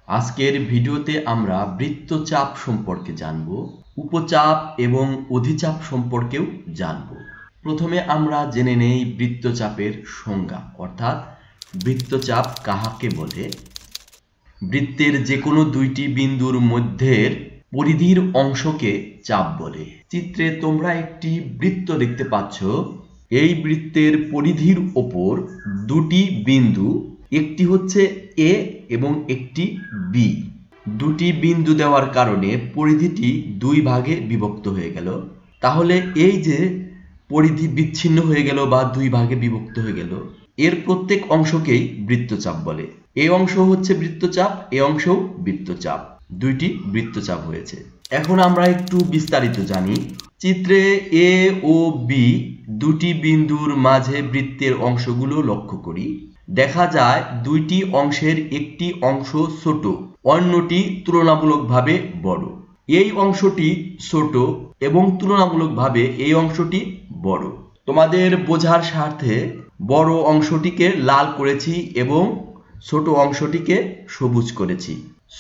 আজকের ভিডিওতে আমরা বৃত্তচাপ সম্পর্কে জানব, উপচাপ এবং অধিচাপ সম্পর্কেও জানব। প্রথমে আমরা জেনে নেই বৃত্তচাপের সংজ্ঞা, অর্থাৎ বৃত্তচাপ কাহাকে বলে। বৃত্তের যে কোনো দুইটি বিন্দুর মধ্যের পরিধির অংশকে চাপ বলে। চিত্রে তোমরা একটি বৃত্ত দেখতে পাচ্ছ। এই বৃত্তের পরিধির ওপর দুটি বিন্দু, একটি হচ্ছে এ এবং একটি বি। দুটি বিন্দু দেওয়ার কারণে পরিধিটি দুই ভাগে বিভক্ত হয়ে গেল। তাহলে এই যে পরিধি বিচ্ছিন্ন হয়ে গেল বা দুই ভাগে বিভক্ত হয়ে গেল, এর প্রত্যেক অংশকেই বৃত্তচাপ বলে। এই অংশ হচ্ছে বৃত্তচাপ, এই অংশও বৃত্তচাপ, দুইটি বৃত্তচাপ হয়েছে। এখন আমরা একটু বিস্তারিত জানি। চিত্রে এ ও বি দুটি বিন্দুর মাঝে বৃত্তের অংশগুলো লক্ষ্য করি। দেখা যায় দুইটি অংশের একটি অংশ ছোট, অন্যটি তুলনামূলকভাবে বড়। এই অংশটি ছোট এবং তুলনামূলকভাবে এই অংশটি বড়। তোমাদের বোঝার স্বার্থে বড় অংশটিকে লাল করেছি এবং ছোট অংশটিকে সবুজ করেছি।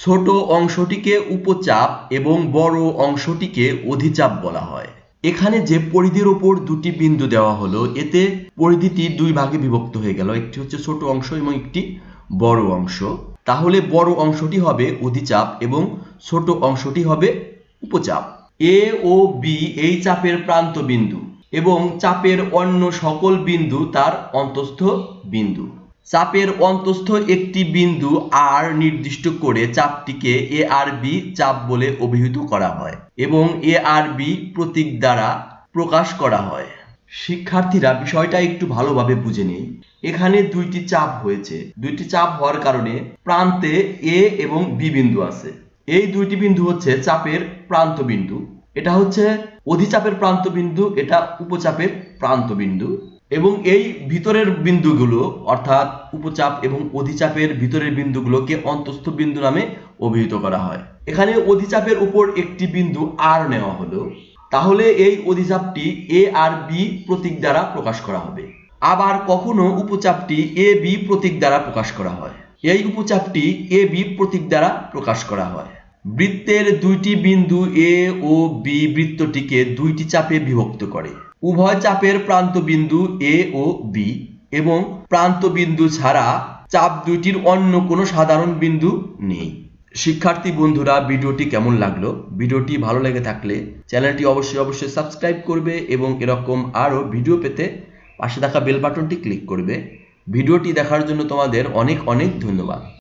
ছোট অংশটিকে উপচাপ এবং বড় অংশটিকে অধিচাপ বলা হয়। এখানে যে পরিধির উপর দুটি বিন্দু দেওয়া হলো, এতে পরিধিটি দুই ভাগে বিভক্ত হয়ে গেল, একটি হচ্ছে ছোট অংশ এবং একটি বড় অংশ। তাহলে বড় অংশটি হবে অধিচাপ এবং ছোট অংশটি হবে উপচাপ। এ ও বি এই চাপের প্রান্ত বিন্দু এবং চাপের অন্য সকল বিন্দু তার অন্তস্থ বিন্দু। চাপের অন্তস্থ একটি বিন্দু আর নির্দিষ্ট করে চাপটিকে এ আর বি চাপ বলে অভিহিত করা হয় এবং এ আর বি প্রতীক দ্বারা প্রকাশ করা হয়। শিক্ষার্থীরা বিষয়টা একটু ভালোভাবে বুঝে নেই। এখানে দুইটি চাপ হয়েছে। দুইটি চাপ হওয়ার কারণে প্রান্তে এ এবং বি বিন্দু আছে। এই দুইটি বিন্দু হচ্ছে চাপের প্রান্ত বিন্দু। এটা হচ্ছে অধিচাপের প্রান্ত বিন্দু, এটা উপচাপের প্রান্ত বিন্দু। এবং এই ভিতরের বিন্দুগুলো, অর্থাৎ উপচাপ এবং অধিচাপের ভিতরের বিন্দুগুলোকে অন্তস্থ বিন্দু নামে অভিহিত করা হয়। এখানে অধিচাপের উপর একটি বিন্দু আর নেওয়া হলো, তাহলে এই অধিচাপটি এ আর বি প্রতীক দ্বারা প্রকাশ করা হবে। আবার কখনো উপচাপটি এ বি প্রতীক দ্বারা প্রকাশ করা হয়। এই উপচাপটি এ বি প্রতীক দ্বারা প্রকাশ করা হয়। বৃত্তের দুইটি বিন্দু এ ও বি বৃত্তটিকে দুইটি চাপে বিভক্ত করে। উভয় চাপের প্রান্ত বিন্দু এ ও বি এবং প্রান্ত বিন্দু ছাড়া চাপ দুইটির অন্য কোনো সাধারণ বিন্দু নেই। শিক্ষার্থী বন্ধুরা, ভিডিওটি কেমন লাগলো? ভিডিওটি ভালো লেগে থাকলে চ্যানেলটি অবশ্যই সাবস্ক্রাইব করবে এবং এরকম আরও ভিডিও পেতে পাশে থাকা বেল বাটনটি ক্লিক করবে। ভিডিওটি দেখার জন্য তোমাদের অনেক ধন্যবাদ।